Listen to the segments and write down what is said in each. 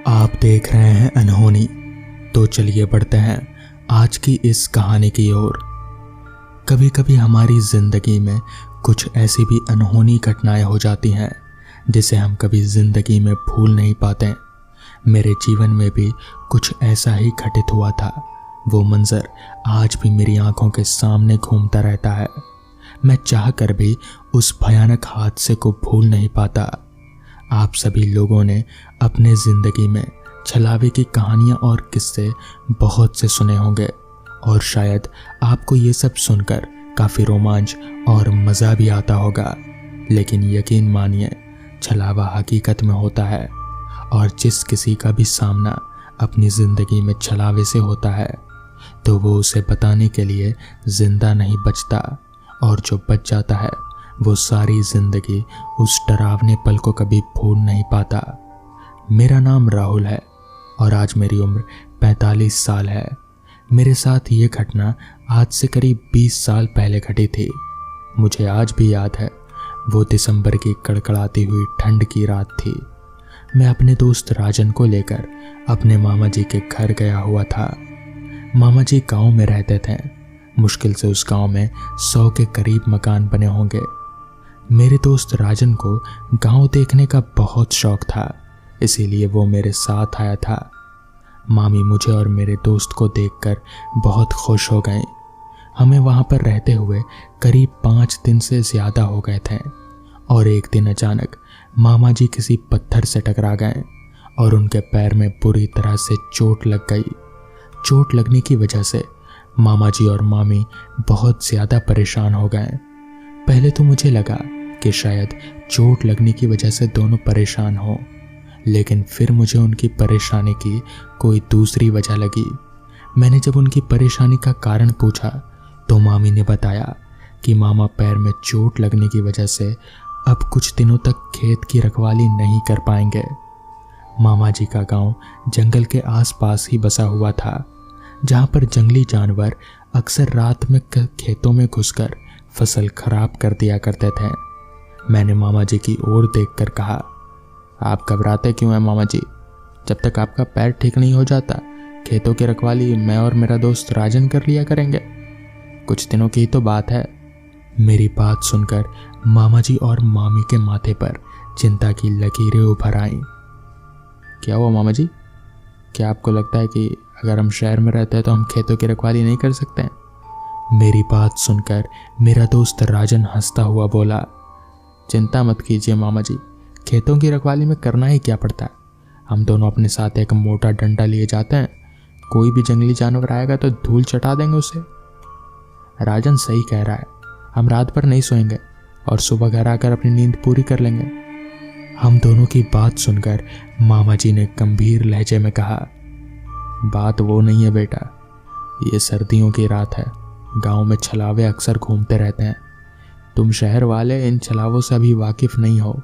आप देख रहे हैं अनहोनी। तो चलिए बढ़ते हैं आज की इस कहानी की ओर। कभी कभी हमारी जिंदगी में कुछ ऐसी भी अनहोनी घटनाएं हो जाती हैं जिसे हम कभी जिंदगी में भूल नहीं पाते। मेरे जीवन में भी कुछ ऐसा ही घटित हुआ था। वो मंजर आज भी मेरी आंखों के सामने घूमता रहता है। मैं चाह कर भी उस भयानक हादसे को भूल नहीं पाता। आप सभी लोगों ने अपने ज़िंदगी में छलावे की कहानियाँ और किस्से बहुत से सुने होंगे और शायद आपको ये सब सुनकर काफ़ी रोमांच और मज़ा भी आता होगा। लेकिन यकीन मानिए, छलावा हकीकत में होता है और जिस किसी का भी सामना अपनी ज़िंदगी में छलावे से होता है तो वो उसे बताने के लिए ज़िंदा नहीं बचता, और जो बच जाता है वो सारी जिंदगी उस डरावने पल को कभी भूल नहीं पाता। मेरा नाम राहुल है और आज मेरी उम्र 45 साल है। मेरे साथ ये घटना आज से करीब 20 साल पहले घटी थी। मुझे आज भी याद है, वो दिसंबर की कड़कड़ाती हुई ठंड की रात थी। मैं अपने दोस्त राजन को लेकर अपने मामा जी के घर गया हुआ था। मामा जी गाँव में रहते थे। मुश्किल से उस गांव में 100 के करीब मकान बने होंगे। मेरे दोस्त राजन को गांव देखने का बहुत शौक था, इसीलिए वो मेरे साथ आया था। मामी मुझे और मेरे दोस्त को देखकर बहुत खुश हो गए। हमें वहां पर रहते हुए करीब 5 दिन से ज़्यादा हो गए थे और एक दिन अचानक मामा जी किसी पत्थर से टकरा गए और उनके पैर में बुरी तरह से चोट लग गई। चोट लगने की वजह से मामा जी और मामी बहुत ज़्यादा परेशान हो गए। पहले तो मुझे लगा कि शायद चोट लगने की वजह से दोनों परेशान हो, लेकिन फिर मुझे उनकी परेशानी की कोई दूसरी वजह लगी। मैंने जब उनकी परेशानी का कारण पूछा तो मामी ने बताया कि मामा पैर में चोट लगने की वजह से अब कुछ दिनों तक खेत की रखवाली नहीं कर पाएंगे। मामा जी का गांव जंगल के आसपास ही बसा हुआ था, जहां पर जंगली जानवर अक्सर रात में खेतों में घुसकर फसल खराब कर दिया करते थे। मैंने मामा जी की ओर देखकर कहा, आप घबराते क्यों हैं मामा जी? जब तक आपका पैर ठीक नहीं हो जाता, खेतों की रखवाली मैं और मेरा दोस्त राजन कर लिया करेंगे। कुछ दिनों की ही तो बात है। मेरी बात सुनकर मामा जी और मामी के माथे पर चिंता की लकीरें उभर आईं। क्या हुआ मामा जी? क्या आपको लगता है कि अगर हम शहर में रहते हैं तो हम खेतों की रखवाली नहीं कर सकते हैं? मेरी बात सुनकर मेरा दोस्त राजन हंसता हुआ बोला, चिंता मत कीजिए मामा जी, खेतों की रखवाली में करना ही क्या पड़ता है। हम दोनों अपने साथ एक मोटा डंडा लिए जाते हैं, कोई भी जंगली जानवर आएगा तो धूल चटा देंगे उसे। राजन सही कह रहा है, हम रात भर नहीं सोएंगे और सुबह घर आकर अपनी नींद पूरी कर लेंगे। हम दोनों की बात सुनकर मामा जी ने गंभीर लहजे में कहा, बात वो नहीं है बेटा, ये सर्दियों की रात है। गांव में छलावे अक्सर घूमते रहते हैं। तुम शहर वाले इन छलावों से अभी वाकिफ नहीं हो।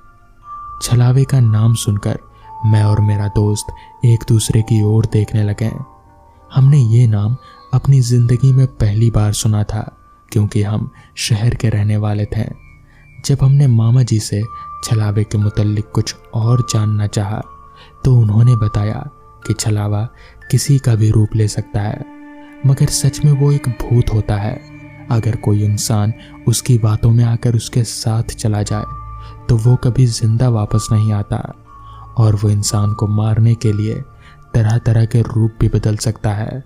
छलावे का नाम सुनकर मैं और मेरा दोस्त एक दूसरे की ओर देखने लगे। हमने ये नाम अपनी जिंदगी में पहली बार सुना था, क्योंकि हम शहर के रहने वाले थे। जब हमने मामा जी से छलावे के मुतल्लिक कुछ और जानना चाहा तो उन्होंने बताया कि छलावा किसी का भी रूप ले सकता है, मगर सच में वो एक भूत होता है। अगर कोई इंसान उसकी बातों में आकर उसके साथ चला जाए तो वो कभी जिंदा वापस नहीं आता और वो इंसान को मारने के लिए तरह तरह के रूप भी बदल सकता है।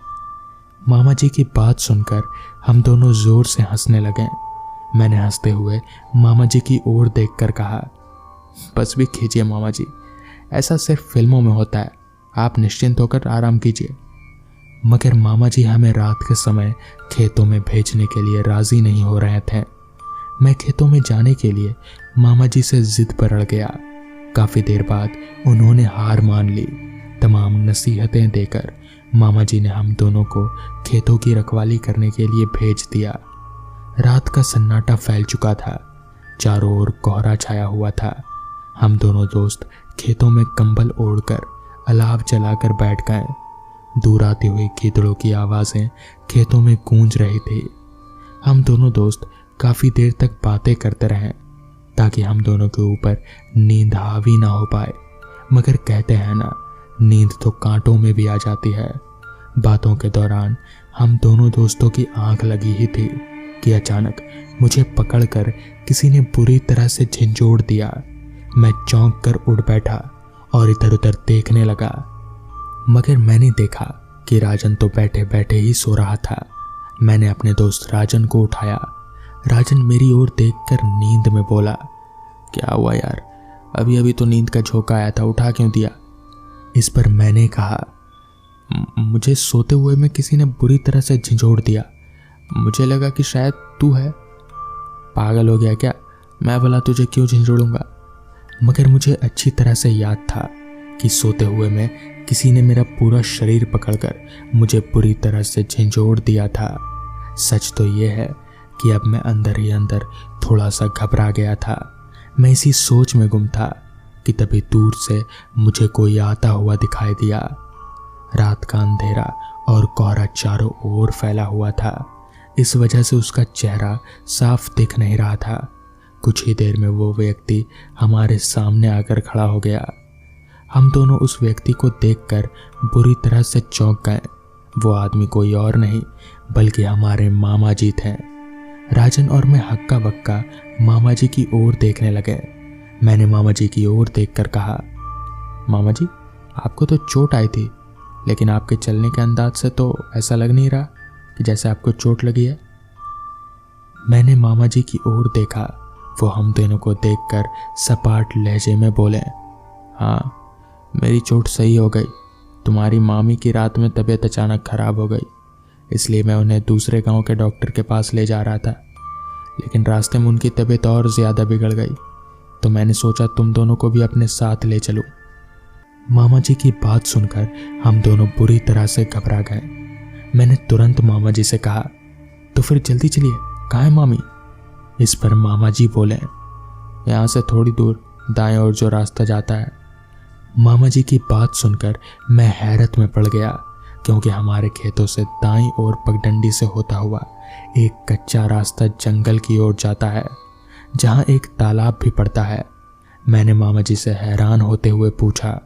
मामा जी की बात सुनकर हम दोनों जोर से हंसने लगे। मैंने हंसते हुए मामा जी की ओर देखकर कहा, बस भी कीजिए मामा जी, ऐसा सिर्फ फिल्मों में होता है, आप निश्चिंत होकर आराम कीजिए। मगर मामा जी हमें रात के समय खेतों में भेजने के लिए राजी नहीं हो रहे थे। मैं खेतों में जाने के लिए मामा जी से जिद पर अड़ गया। काफ़ी देर बाद उन्होंने हार मान ली। तमाम नसीहतें देकर मामा जी ने हम दोनों को खेतों की रखवाली करने के लिए भेज दिया। रात का सन्नाटा फैल चुका था, चारों ओर कोहरा छाया हुआ था। हम दोनों दोस्त खेतों में कंबल ओढ़कर अलाव जलाकर बैठ गए। दूर आती हुई गीदड़ों की आवाज़ें खेतों में गूंज रही थी। हम दोनों दोस्त काफ़ी देर तक बातें करते रहे ताकि हम दोनों के ऊपर नींद हावी ना हो पाए। मगर कहते हैं ना नींद तो कांटों में भी आ जाती है। बातों के दौरान हम दोनों दोस्तों की आंख लगी ही थी कि अचानक मुझे पकड़कर किसी ने बुरी तरह से झंझोड़ दिया। मैं चौंक कर उठ बैठा और इधर उधर देखने लगा, मगर मैंने देखा कि राजन तो बैठे बैठे ही सो रहा था। मैंने अपने दोस्त राजन को उठाया। राजन मेरी ओर देखकर नींद में बोला, क्या हुआ यार, अभी अभी तो नींद का झोंका आया था, उठा क्यों दिया? इस पर मैंने कहा, मुझे सोते हुए में किसी ने बुरी तरह से झंझोड़ दिया, मुझे लगा कि शायद तू है। पागल हो गया क्या? मैं भला तुझे क्यों झंझोड़ूंगा? मगर मुझे अच्छी तरह से याद था कि सोते हुए में किसी ने मेरा पूरा शरीर पकड़कर मुझे बुरी तरह से झंझोड़ दिया था। सच तो यह है कि अब मैं अंदर ही अंदर थोड़ा सा घबरा गया था। मैं इसी सोच में गुम था कि तभी दूर से मुझे कोई आता हुआ दिखाई दिया। रात का अंधेरा और कोहरा चारों ओर फैला हुआ था, इस वजह से उसका चेहरा साफ दिख नहीं रहा था। कुछ ही देर में वो व्यक्ति हमारे सामने आकर खड़ा हो गया। हम दोनों उस व्यक्ति को देखकर बुरी तरह से चौंक गए। वो आदमी कोई और नहीं बल्कि हमारे मामा जी थे। राजन और मैं हक्का बक्का मामा जी की ओर देखने लगे। मैंने मामा जी की ओर देखकर कहा, मामा जी, आपको तो चोट आई थी, लेकिन आपके चलने के अंदाज से तो ऐसा लग नहीं रहा कि जैसे आपको चोट लगी है। मैंने मामा जी की ओर देखा। वो हम दोनों को देखकर सपाट लहजे में बोले, हाँ, मेरी चोट सही हो गई। तुम्हारी मामी की रात में तबीयत अचानक खराब हो गई, इसलिए मैं उन्हें दूसरे गांव के डॉक्टर के पास ले जा रहा था, लेकिन रास्ते में उनकी तबीयत और ज़्यादा बिगड़ गई, तो मैंने सोचा तुम दोनों को भी अपने साथ ले चलूं। मामा जी की बात सुनकर हम दोनों बुरी तरह से घबरा गए। मैंने तुरंत मामा जी से कहा, तो फिर जल्दी चलिए, कहाँ है मामी? इस पर मामा जी बोले, यहाँ से थोड़ी दूर दाएं ओर जो रास्ता जाता है। मामा जी की बात सुनकर मैं हैरत में पड़ गया, क्योंकि हमारे खेतों से दाईं ओर पगडंडी से होता हुआ एक कच्चा रास्ता जंगल की ओर जाता है, जहां एक तालाब भी पड़ता है। मैंने मामा जी से हैरान होते हुए पूछा,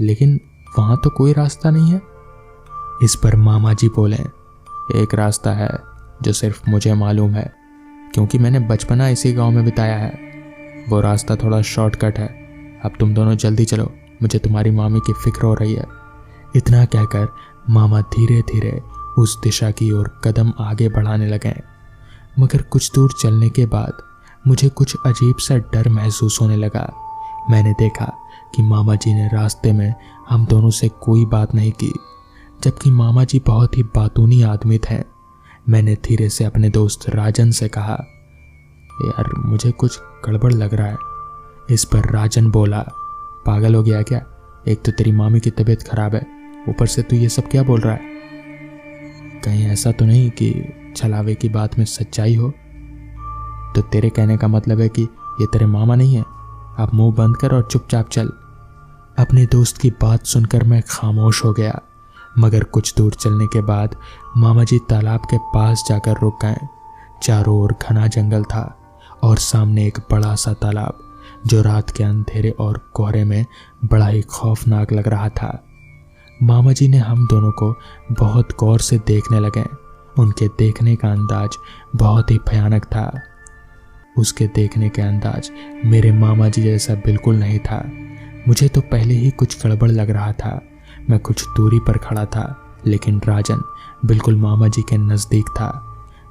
लेकिन वहां तो कोई रास्ता नहीं है। इस पर मामा जी बोले, एक रास्ता है जो सिर्फ मुझे मालूम है, क्योंकि मैंने बचपना इसी गांव में बिताया है। वो रास्ता थोड़ा शॉर्टकट है। अब तुम दोनों जल्दी चलो, मुझे तुम्हारी मामी की फिक्र हो रही है। इतना कहकर मामा धीरे धीरे उस दिशा की ओर कदम आगे बढ़ाने लगे। मगर कुछ दूर चलने के बाद मुझे कुछ अजीब सा डर महसूस होने लगा। मैंने देखा कि मामा जी ने रास्ते में हम दोनों से कोई बात नहीं की, जबकि मामा जी बहुत ही बातूनी आदमी थे। मैंने धीरे से अपने दोस्त राजन से कहा, यार मुझे कुछ गड़बड़ लग रहा है। इस पर राजन बोला, पागल हो गया क्या? एक तो तेरी मामी की तबीयत खराब है, ऊपर से तू ये सब क्या बोल रहा है? कहीं ऐसा तो नहीं कि छलावे की बात में सच्चाई हो? तो तेरे कहने का मतलब है कि ये तेरे मामा नहीं है? अब मुंह बंद कर और चुपचाप चल। अपने दोस्त की बात सुनकर मैं खामोश हो गया। मगर कुछ दूर चलने के बाद मामा जी तालाब के पास जाकर रुक गए। चारों ओर घना जंगल था और सामने एक बड़ा सा तालाब, जो रात के अंधेरे और कोहरे में बड़ा ही खौफनाक लग रहा था। मामा जी ने हम दोनों को बहुत गौर से देखने लगे। उनके देखने का अंदाज बहुत ही भयानक था। उसके देखने के अंदाज मेरे मामा जी जैसा बिल्कुल नहीं था। मुझे तो पहले ही कुछ गड़बड़ लग रहा था। मैं कुछ दूरी पर खड़ा था, लेकिन राजन बिल्कुल मामा जी के नज़दीक था।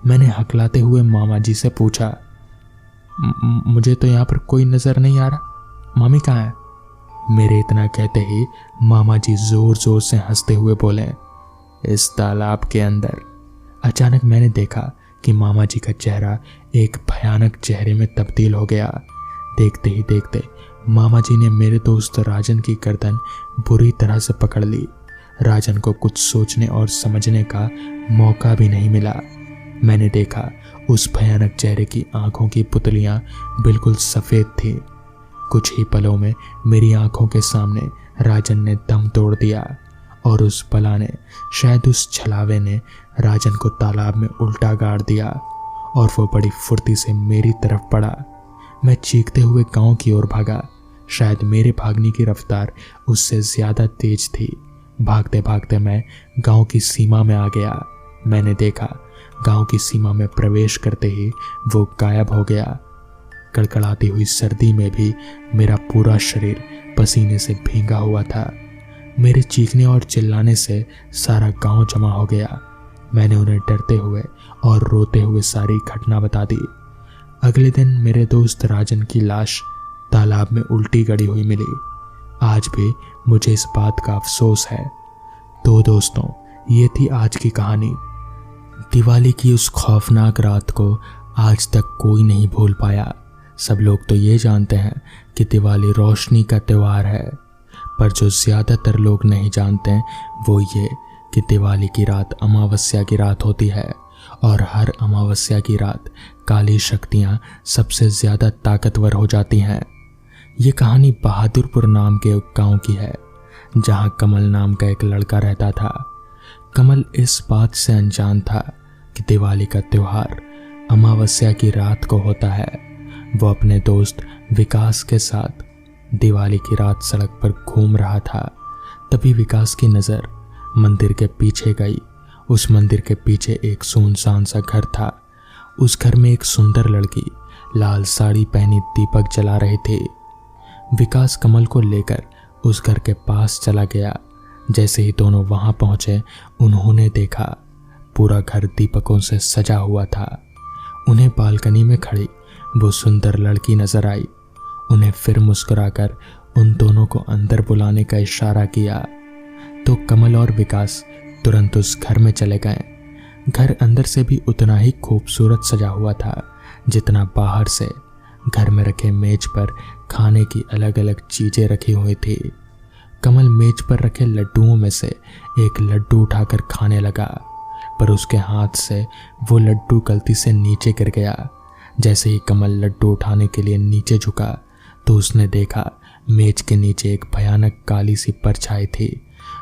मैंने हकलाते हुए मामा जी से पूछा, मुझे तो यहाँ पर कोई नज़र नहीं आ रहा, मामी कहाँ है? मेरे इतना कहते ही मामा जी जोर जोर से हंसते हुए बोले, इस तालाब के अंदर। अचानक मैंने देखा कि मामा जी का चेहरा एक भयानक चेहरे में तब्दील हो गया। देखते ही देखते मामा जी ने मेरे दोस्त राजन की गर्दन बुरी तरह से पकड़ ली। राजन को कुछ सोचने और समझने का मौका भी नहीं मिला। मैंने देखा उस भयानक चेहरे की आंखों की पुतलियां बिल्कुल सफ़ेद थी। कुछ ही पलों में मेरी आंखों के सामने राजन ने दम तोड़ दिया और उस बला ने, शायद उस छलावे ने, राजन को तालाब में उल्टा गाड़ दिया और वो बड़ी फुर्ती से मेरी तरफ पड़ा। मैं चीखते हुए गांव की ओर भागा। शायद मेरे भागने की रफ्तार उससे ज्यादा तेज थी। भागते भागते मैं गांव की सीमा में आ गया। मैंने देखा गांव की सीमा में प्रवेश करते ही वो गायब हो गया। कड़कड़ाती हुई सर्दी में भी मेरा पूरा शरीर पसीने से भीगा हुआ था। मेरे चीखने और चिल्लाने से सारा गांव जमा हो गया। मैंने उन्हें डरते हुए और रोते हुए सारी घटना बता दी। अगले दिन मेरे दोस्त राजन की लाश तालाब में उल्टी गड़ी हुई मिली। आज भी मुझे इस बात का अफसोस है। तो दोस्तों, ये थी आज की कहानी। दिवाली की उस खौफनाक रात को आज तक कोई नहीं भूल पाया। सब लोग तो ये जानते हैं कि दिवाली रोशनी का त्यौहार है, पर जो ज़्यादातर लोग नहीं जानते वो ये कि दिवाली की रात अमावस्या की रात होती है और हर अमावस्या की रात काली शक्तियाँ सबसे ज़्यादा ताकतवर हो जाती हैं। ये कहानी बहादुरपुर नाम के एक गाँव की है, जहाँ कमल नाम का एक लड़का रहता था। कमल इस बात से अनजान था कि दिवाली का त्यौहार अमावस्या की रात को होता है। वो अपने दोस्त विकास के साथ दिवाली की रात सड़क पर घूम रहा था। तभी विकास की नज़र मंदिर के पीछे गई। उस मंदिर के पीछे एक सुनसान सा घर था। उस घर में एक सुंदर लड़की लाल साड़ी पहनी दीपक जला रही थी। विकास कमल को लेकर उस घर के पास चला गया। जैसे ही दोनों वहां पहुंचे, उन्होंने देखा पूरा घर दीपकों से सजा हुआ था। उन्हें बालकनी में खड़ी वो सुंदर लड़की नजर आई। उन्हें फिर मुस्कुराकर उन दोनों को अंदर बुलाने का इशारा किया तो कमल और विकास तुरंत उस घर में चले गए। घर अंदर से भी उतना ही खूबसूरत सजा हुआ था जितना बाहर से। घर में रखे मेज पर खाने की अलग अलग चीजें रखी हुई थी। कमल मेज पर रखे लड्डुओं में से एक लड्डू उठाकर खाने लगा, पर उसके हाथ से वो लड्डू गलती से नीचे गिर गया। जैसे ही कमल लड्डू उठाने के लिए नीचे झुका तो उसने देखा मेज के नीचे एक भयानक काली सी परछाई थी,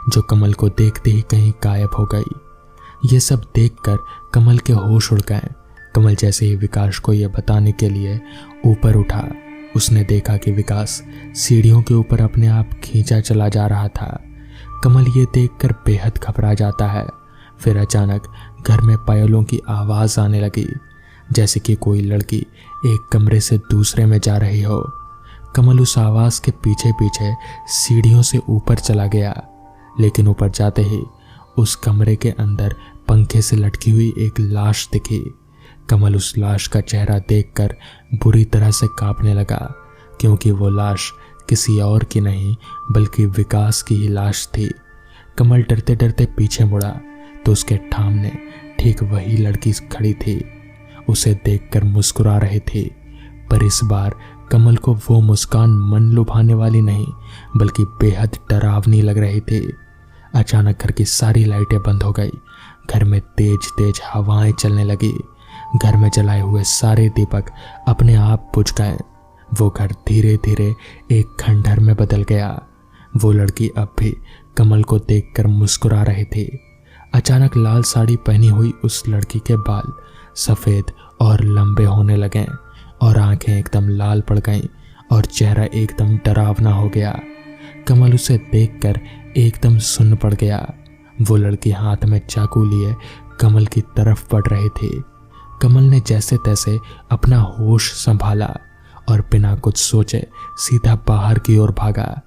जो कमल को देखते ही कहीं गायब हो गई। ये सब देखकर कमल के होश उड़ गए। कमल जैसे ही विकास को यह बताने के लिए ऊपर उठा, उसने देखा कि विकास सीढ़ियों के ऊपर अपने आप खींचा चला जा रहा था। कमल ये देखकर बेहद घबरा जाता है। फिर अचानक घर में पायलों की आवाज़ आने लगी, जैसे कि कोई लड़की एक कमरे से दूसरे में जा रही हो। कमल उस आवाज़ के पीछे पीछे सीढ़ियों से ऊपर चला गया, लेकिन ऊपर जाते ही उस कमरे के अंदर पंखे से लटकी हुई एक लाश दिखी। कमल उस लाश का चेहरा देखकर बुरी तरह से कांपने लगा, क्योंकि वो लाश किसी और की नहीं बल्कि विकास की ही लाश थी। कमल डरते डरते पीछे मुड़ा तो उसके सामने ठीक वही लड़की खड़ी थी। उसे देखकर मुस्कुरा रही थी, पर इस बार कमल को वो मुस्कान मन लुभाने वाली नहीं बल्कि बेहद डरावनी लग रही थी। अचानक घर की सारी लाइटें बंद हो गई। घर में तेज तेज हवाएं चलने लगी। घर में जलाए हुए सारे दीपक अपने आप बुझ गए। वो घर धीरे धीरे एक खंडहर में बदल गया। वो लड़की अब भी कमल को देखकर मुस्कुरा रही थी। अचानक लाल साड़ी पहनी हुई उस लड़की के बाल सफ़ेद और लंबे होने लगे और आंखें एकदम लाल पड़ गईं और चेहरा एकदम डरावना हो गया। कमल उसे देखकर एकदम सुन्न पड़ गया। वो लड़की हाथ में चाकू लिए कमल की तरफ बढ़ रही थी। कमल ने जैसे तैसे अपना होश संभाला और बिना कुछ सोचे सीधा बाहर की ओर भागा,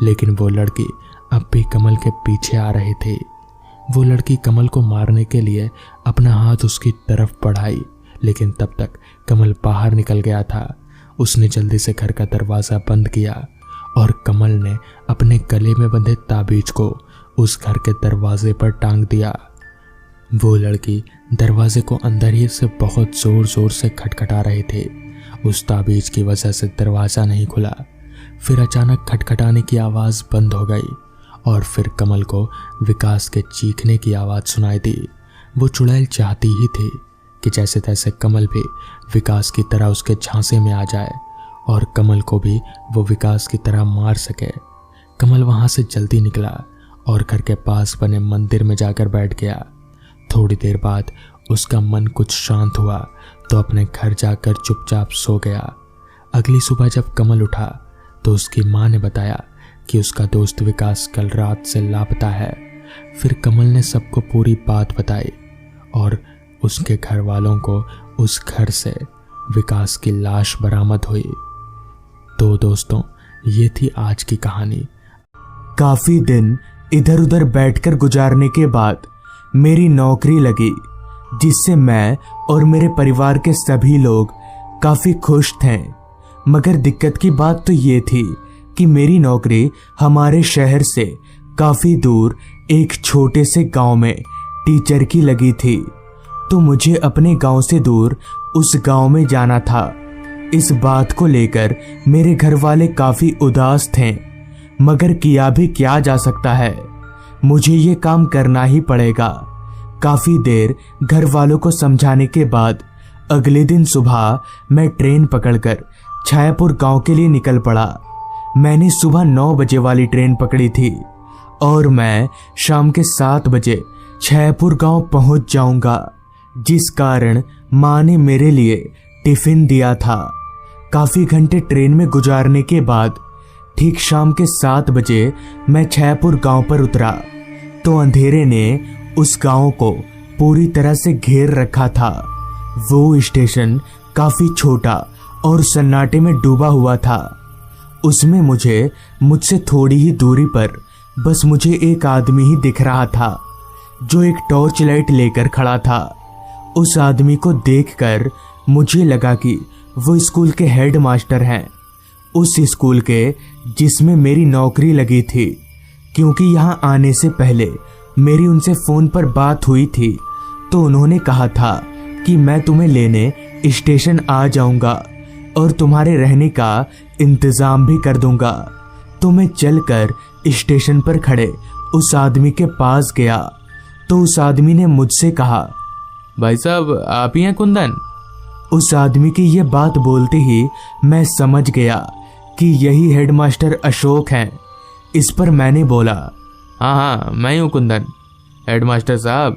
लेकिन वो लड़की अब भी कमल के पीछे आ रही थी। वो लड़की कमल को मारने के लिए अपना हाथ उसकी तरफ बढ़ाई, लेकिन तब तक कमल बाहर निकल गया था। उसने जल्दी से घर का दरवाज़ा बंद किया और कमल ने अपने गले में बंधे ताबीज को उस घर के दरवाजे पर टांग दिया। वो लड़की दरवाजे को अंदर ही से बहुत ज़ोर ज़ोर से खटखटा रही थी। उस ताबीज की वजह से दरवाज़ा नहीं खुला। फिर अचानक खटखटाने की आवाज़ बंद हो गई और फिर कमल को विकास के चीखने की आवाज़ सुनाई दी। वो चुड़ैल चाहती ही थी कि जैसे तैसे कमल भी विकास की तरह उसके झांसे में आ जाए और कमल को भी वो विकास की तरह मार सके। कमल वहाँ से जल्दी निकला और घर के पास बने मंदिर में जाकर बैठ गया। थोड़ी देर बाद उसका मन कुछ शांत हुआ तो अपने घर जाकर चुपचाप सो गया। अगली सुबह जब कमल उठा तो उसकी माँ ने बताया कि उसका दोस्त विकास कल रात से लापता है। फिर कमल ने सबको पूरी बात बताई और उसके घर वालों को उस घर से विकास की लाश बरामद हुई। तो दोस्तों, ये थी आज की कहानी। काफी दिन इधर उधर बैठकर गुजारने के बाद मेरी नौकरी लगी, जिससे मैं और मेरे परिवार के सभी लोग काफी खुश थे। मगर दिक्कत की बात तो ये थी कि मेरी नौकरी हमारे शहर से काफी दूर एक छोटे से गांव में टीचर की लगी थी। तो मुझे अपने गांव से दूर उस गांव में जाना था। इस बात को लेकर मेरे घर वाले काफी उदास थे, मगर किया भी क्या जा सकता है, मुझे ये काम करना ही पड़ेगा। काफी देर घर वालों को समझाने के बाद अगले दिन सुबह मैं ट्रेन पकड़कर छायापुर गांव के लिए निकल पड़ा। मैंने सुबह 9 बजे वाली ट्रेन पकड़ी थी और मैं शाम के 7 बजे छायापुर गांव पहुंच जाऊंगा, जिस कारण माँ ने मेरे लिए टिफिन दिया था। काफी घंटे ट्रेन में गुजारने के बाद ठीक शाम के 7 बजे मैं छायापुर गांव पर उतरा तो अंधेरे ने उस गांव को पूरी तरह से घेर रखा था। वो स्टेशन काफी छोटा और सन्नाटे में डूबा हुआ था। उसमें मुझसे थोड़ी ही दूरी पर बस मुझे एक आदमी ही दिख रहा था, जो एक टॉर्च लाइट लेकर खड़ा था। उस आदमी को देखकर मुझे लगा कि वो स्कूल के हेड मास्टर हैं, उस स्कूल के जिसमें मेरी नौकरी लगी थी। क्योंकि यहाँ आने से पहले मेरी उनसे फोन पर बात हुई थी, तो उन्होंने कहा था कि मैं तुम्हें लेने स्टेशन आ जाऊंगा और तुम्हारे रहने का इंतजाम भी कर दूंगा। तो मैं चलकर स्टेशन पर खड़े उस आदमी के पास गया तो उस आदमी ने मुझसे कहा, भाई साहब, आप ही हैं कुंदन? उस आदमी की ये बात बोलते ही मैं समझ गया कि यही हेडमास्टर अशोक हैं। इस पर मैंने बोला, हाँ हाँ, मैं हूँ कुंदन, हेडमास्टर साहब।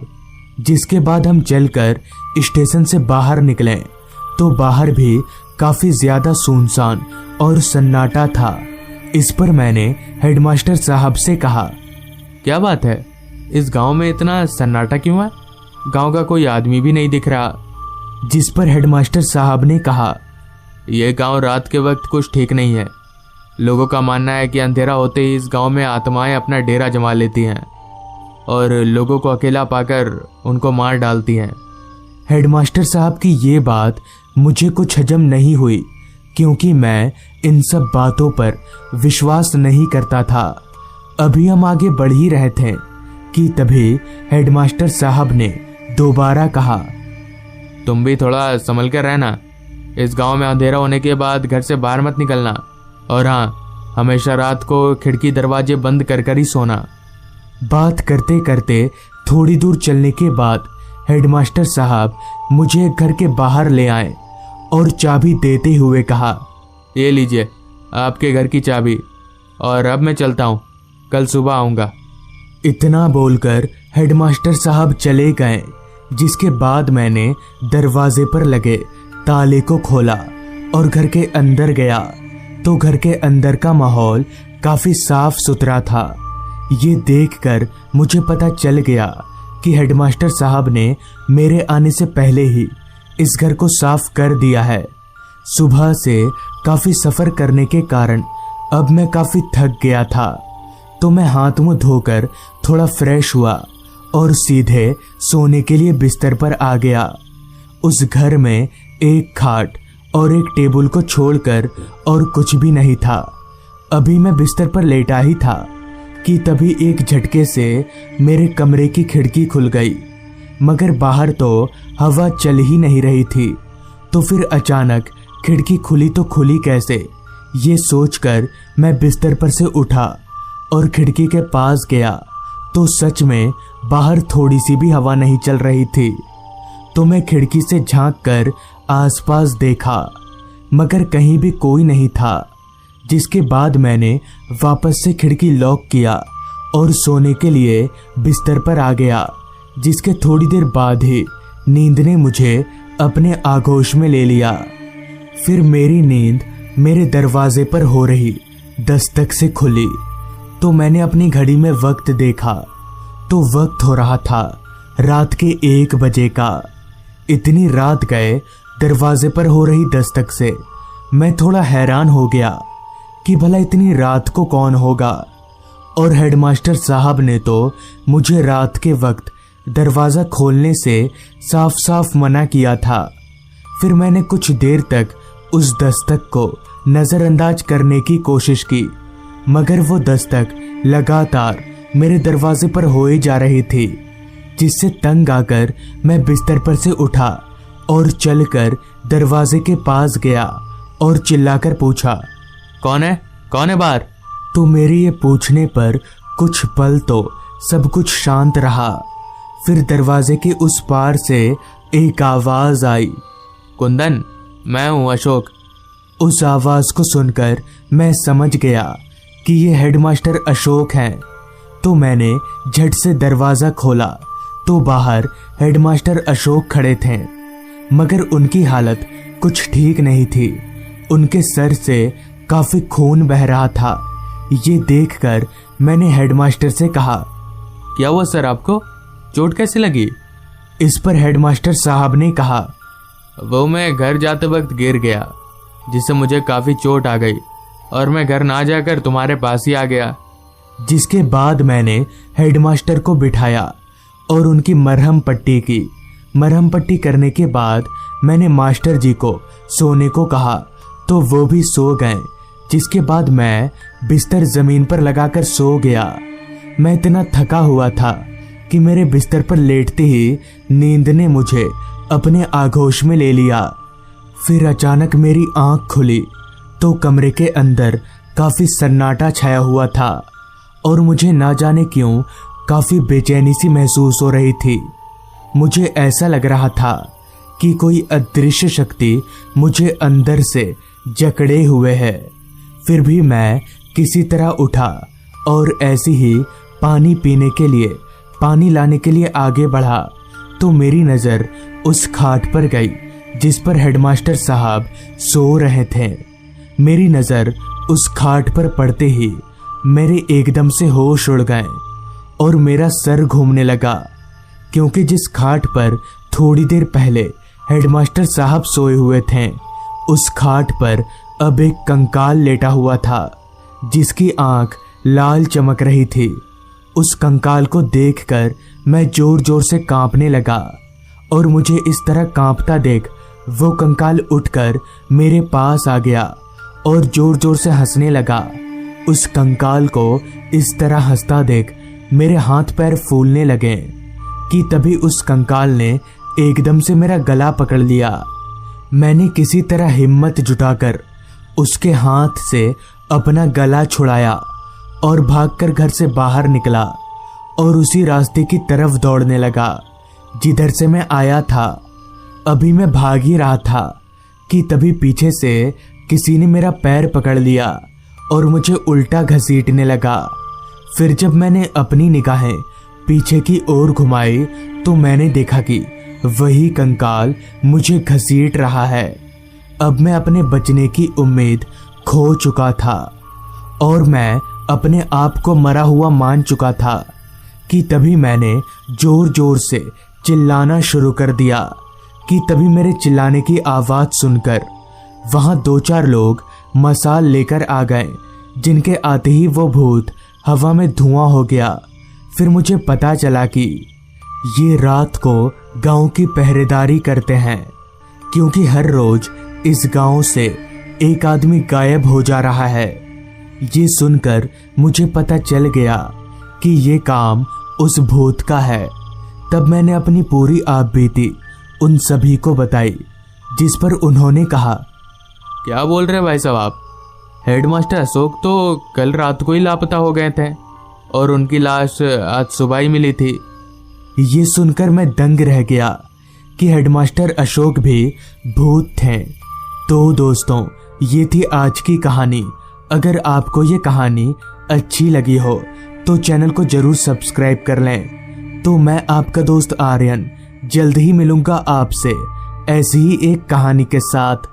जिसके बाद हम चलकर स्टेशन से बाहर निकले तो बाहर भी काफी ज्यादा सुनसान और सन्नाटा था। इस पर मैंने हेडमास्टर साहब से कहा, क्या बात है, इस गांव में इतना सन्नाटा क्यों है? गांव का कोई आदमी भी नहीं दिख रहा। जिस पर हेडमास्टर साहब ने कहा, यह गांव रात के वक्त कुछ ठीक नहीं है। लोगों का मानना है कि अंधेरा होते ही इस गांव में आत्माएं अपना डेरा जमा लेती हैं और लोगों को अकेला पाकर उनको मार डालती हैं। हेडमास्टर साहब की ये बात मुझे कुछ हजम नहीं हुई, क्योंकि मैं इन सब बातों पर विश्वास नहीं करता था। अभी हम आगे बढ़ ही रहे थे कि तभी हेडमास्टर साहब ने दोबारा कहा, तुम भी थोड़ा संभल कर रहना। इस गांव में अंधेरा होने के बाद घर से बाहर मत निकलना, और हाँ, हमेशा रात को खिड़की दरवाजे बंद कर ही सोना। बात करते करते थोड़ी दूर चलने के बाद हेडमास्टर साहब मुझे घर के बाहर ले आए और चाबी देते हुए कहा, ये लीजिए आपके घर की चाबी, और अब मैं चलता हूँ, कल सुबह आऊँगा। इतना बोलकर हेडमास्टर साहब चले गए। जिसके बाद मैंने दरवाजे पर लगे ताले को खोला और घर के अंदर गया तो घर के अंदर का माहौल काफी साफ सुथरा था। ये देखकर मुझे पता चल गया कि हेडमास्टर साहब ने मेरे आने से पहले ही इस घर को साफ कर दिया है। सुबह से काफी सफर करने के कारण अब मैं काफी थक गया था, तो मैं हाथ मुंह धोकर थोड़ा फ्रेश हुआ और सीधे सोने के लिए बिस्तर पर आ गया। उस घर में एक खाट और एक टेबल को छोड़कर और कुछ भी नहीं था। अभी मैं बिस्तर पर लेटा ही था कि तभी एक झटके से मेरे कमरे की खिड़की खुल गई, मगर बाहर तो हवा चल ही नहीं रही थी। तो फिर अचानक खिड़की खुली तो खुली कैसे, ये सोचकर मैं बिस्तर पर से उठा और खिड़की के पास गया तो सच में बाहर थोड़ी सी भी हवा नहीं चल रही थी। तो मैं खिड़की से झांक कर आसपास देखा, मगर कहीं भी कोई नहीं था। जिसके बाद मैंने वापस से खिड़की लॉक किया और सोने के लिए बिस्तर पर आ गया। जिसके थोड़ी देर बाद ही नींद ने मुझे अपने आगोश में ले लिया। फिर मेरी नींद मेरे दरवाजे पर हो रही दस्तक से खुली तो मैंने अपनी घड़ी में वक्त देखा तो वक्त हो रहा था रात के 1 बजे का। इतनी रात गए दरवाजे पर हो रही दस्तक से मैं थोड़ा हैरान हो गया कि भला इतनी रात को कौन होगा, और हेडमास्टर साहब ने तो मुझे रात के वक्त दरवाज़ा खोलने से साफ साफ मना किया था। फिर मैंने कुछ देर तक उस दस्तक को नज़रअंदाज करने की कोशिश की, मगर वो दस्तक लगातार मेरे दरवाजे पर होए जा रही थी, जिससे तंग आकर मैं बिस्तर पर से उठा और चलकर दरवाजे के पास गया और चिल्लाकर पूछा, कौन है बाहर? तो मेरे ये पूछने पर कुछ पल तो सब कुछ शांत रहा। फिर दरवाजे के उस पार से एक आवाज आई, कुंदन, मैं हूँ अशोक। उस आवाज को सुनकर मैं समझ गया कि ये हेडमास्टर अशोक हैं। तो मैंने झट से दरवाजा खोला तो बाहर हेडमास्टर अशोक खड़े थे, मगर उनकी हालत कुछ ठीक नहीं थी। उनके सर से काफी खून बह रहा था। ये देखकर मैंने हेडमास्टर से कहा, क्या हुआ सर, आपको चोट कैसे लगी? इस पर हेडमास्टर साहब ने कहा, वो मैं घर जाते वक्त गिर गया, जिससे मुझे काफी चोट आ गई और मैं घर ना जाकर तुम्हारे पास ही आ गया। जिसके बाद मैंने हेडमास्टर को बिठाया और उनकी मरहम पट्टी की। मरहम पट्टी करने के बाद मैंने मास्टर जी को सोने को कहा तो वो भी सो गए, जिसके बाद मैं बिस्तर जमीन पर लगाकर सो गया। मैं इतना थका हुआ था कि मेरे बिस्तर पर लेटते ही नींद ने मुझे अपने आगोश में ले लिया। फिर अचानक मेरी आंख खुली तो कमरे के अंदर काफी सन्नाटा छाया हुआ था और मुझे ना जाने क्यों काफी बेचैनी सी महसूस हो रही थी। मुझे ऐसा लग रहा था कि कोई अदृश्य शक्ति मुझे अंदर से जकड़े हुए है। फिर भी मैं किसी तरह उठा और ऐसे ही पानी लाने के लिए आगे बढ़ा तो मेरी नज़र उस खाट पर गई जिस पर हेडमास्टर साहब सो रहे थे। मेरी नज़र उस खाट पर पड़ते ही मेरे एकदम से होश उड़ गए और मेरा सर घूमने लगा, क्योंकि जिस खाट पर थोड़ी देर पहले हेडमास्टर साहब सोए हुए थे, उस खाट पर अब एक कंकाल लेटा हुआ था जिसकी आंख लाल चमक रही थी। उस कंकाल को देखकर मैं जोर जोर से कांपने लगा और मुझे इस तरह कांपता देख वो कंकाल उठकर मेरे पास आ गया और जोर जोर से हंसने लगा। उस कंकाल को इस तरह हंसता देख मेरे हाथ पैर फूलने लगे कि तभी उस कंकाल ने एकदम से मेरा गला पकड़ लिया। मैंने किसी तरह हिम्मत जुटाकर उसके हाथ से अपना गला छुड़ाया और भागकर घर से बाहर निकला और उसी रास्ते की तरफ दौड़ने लगा जिधर से मैं आया था। अभी मैं भाग ही रहा था कि तभी पीछे से किसी ने मेरा पैर पकड़ लिया और मुझे उल्टा घसीटने लगा। फिर जब मैंने अपनी निगाहें पीछे की ओर घुमाई तो मैंने देखा कि वही कंकाल मुझे घसीट रहा है। अब मैं अपने बचने की उम्मीद खो चुका था और मैं अपने आप को मरा हुआ मान चुका था कि तभी मैंने जोर जोर से चिल्लाना शुरू कर दिया कि तभी मेरे चिल्लाने की आवाज़ सुनकर वहाँ 2-4 लोग मसाल लेकर आ गए, जिनके आते ही वो भूत हवा में धुआं हो गया। फिर मुझे पता चला कि ये रात को गांव की पहरेदारी करते हैं, क्योंकि हर रोज इस गांव से एक आदमी गायब हो जा रहा है। ये सुनकर मुझे पता चल गया कि ये काम उस भूत का है। तब मैंने अपनी पूरी आपबीती उन सभी को बताई, जिस पर उन्होंने कहा, क्या बोल रहे भाई साहब आप? हेडमास्टर अशोक तो कल रात को ही लापता हो गए थे और उनकी लाश आज सुबह ही मिली थी। ये सुनकर मैं दंग रह गया कि हेडमास्टर अशोक भी भूत थे। तो दोस्तों, ये थी आज की कहानी। अगर आपको ये कहानी अच्छी लगी हो तो चैनल को जरूर सब्सक्राइब कर लें। तो मैं आपका दोस्त आर्यन जल्द ही मिलूंगा आपसे ऐसी ही एक कहानी के साथ।